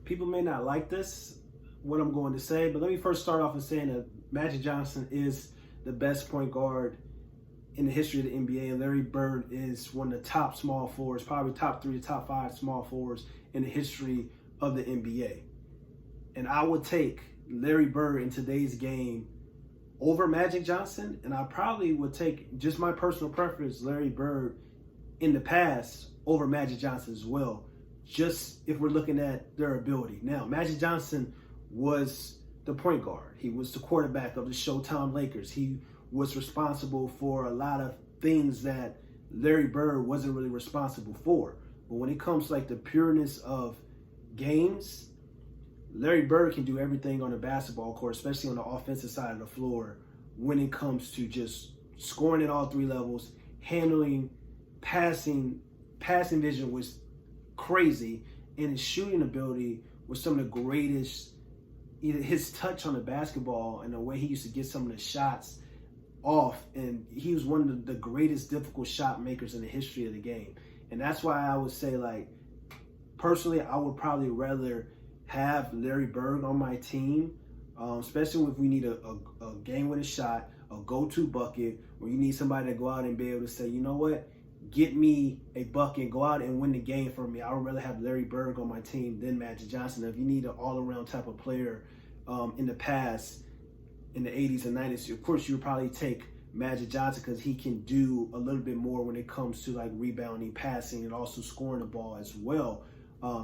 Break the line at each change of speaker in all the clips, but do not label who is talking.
people may not like this, what I'm going to say, but let me first start off with saying that Magic Johnson is the best point guard in the history of the NBA, and Larry Bird is one of the top small forwards, probably top 3 to top 5 small forwards in the history of the NBA. And I would take Larry Bird in today's game over Magic Johnson, and I probably would take, just my personal preference, Larry Bird in the past over Magic Johnson as well, just if we're looking at their ability. Now, Magic Johnson was the point guard. He was the quarterback of the Showtime Lakers. He was responsible for a lot of things that Larry Bird wasn't really responsible for. But when it comes to like the pureness of games, Larry Bird can do everything on the basketball court, especially on the offensive side of the floor, when it comes to just scoring at all 3 levels, handling, passing vision was crazy, and his shooting ability was some of the greatest. His touch on the basketball and the way he used to get some of the shots off, and he was one of the greatest difficult shot makers in the history of the game. And that's why I would say, like, personally, I would probably rather have Larry Bird on my team, especially if we need a game-winning shot, a go-to bucket, where you need somebody to go out and be able to say, you know what, get me a bucket, go out and win the game for me. I would rather have Larry Bird on my team than Magic Johnson. If you need an all-around type of player in the past, in the 80s and 90s, of course, you would probably take Magic Johnson because he can do a little bit more when it comes to like rebounding, passing, and also scoring the ball as well.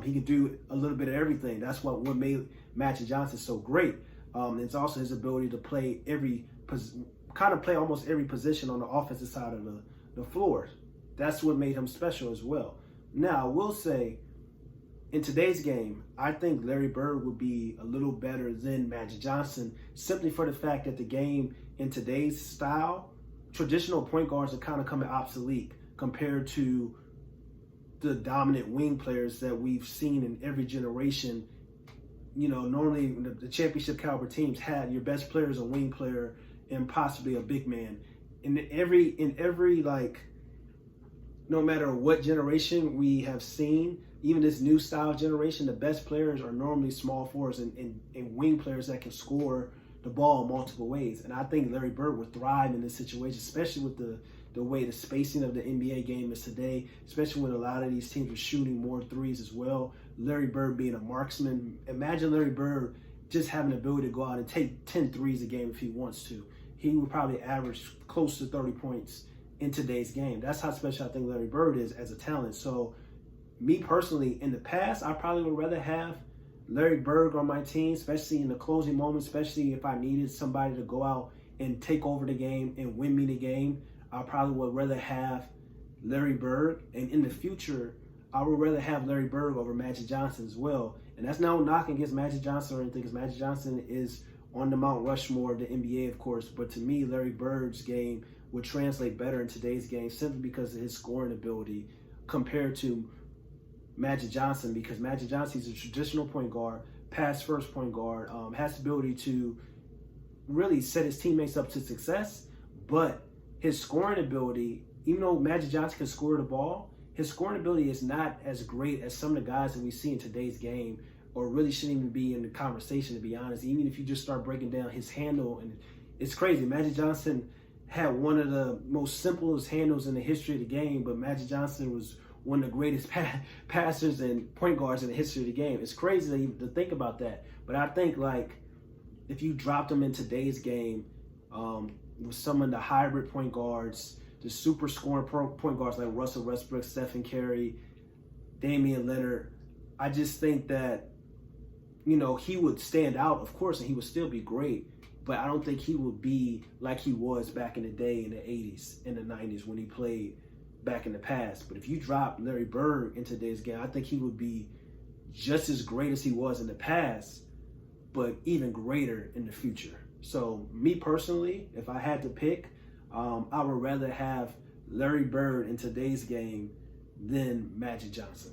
He can do a little bit of everything. That's what made Magic Johnson so great. It's also his ability to play almost every position on the offensive side of the floor. That's what made him special as well. Now, I will say, in today's game, I think Larry Bird would be a little better than Magic Johnson, simply for the fact that the game in today's style, traditional point guards are kind of coming obsolete compared to the dominant wing players that we've seen in every generation. You know, normally the championship caliber teams had your best player as a wing player and possibly a big man. In every like, no matter what generation we have seen, even this new style generation, the best players are normally small forwards and wing players that can score the ball in multiple ways. And I think Larry Bird would thrive in this situation, especially with the way the spacing of the NBA game is today, especially when a lot of these teams are shooting more threes as well. Larry Bird being a marksman. Imagine Larry Bird just having the ability to go out and take 10 threes a game if he wants to. He would probably average close to 30 points in today's game. That's how special I think Larry Bird is as a talent. So me personally, in the past, I probably would rather have Larry Bird on my team, especially in the closing moments, especially if I needed somebody to go out and take over the game and win me the game. I probably would rather have Larry Bird. And in the future, I would rather have Larry Bird over Magic Johnson as well. And that's no knock against Magic Johnson or anything, because Magic Johnson is on the Mount Rushmore of the NBA, of course. But to me, Larry Bird's game would translate better in today's game simply because of his scoring ability compared to Magic Johnson, because Magic Johnson is a traditional point guard, pass-first point guard, has the ability to really set his teammates up to success, but his scoring ability, even though Magic Johnson can score the ball, his scoring ability is not as great as some of the guys that we see in today's game, or really shouldn't even be in the conversation, to be honest. Even if you just start breaking down his handle, and it's crazy. Magic Johnson had one of the most simplest handles in the history of the game, but Magic Johnson was one of the greatest passers and point guards in the history of the game. It's crazy to think about that. But I think, like, if you dropped him in today's game with some of the hybrid point guards, the super scoring point guards like Russell Westbrook, Stephen Curry, Damian Lillard, I just think that, you know, he would stand out, of course, and he would still be great. But I don't think he would be like he was back in the day in the 80s and the 90s when he played back in the past. But if you drop Larry Bird in today's game, I think he would be just as great as he was in the past, but even greater in the future. So me personally, if I had to pick, I would rather have Larry Bird in today's game than Magic Johnson.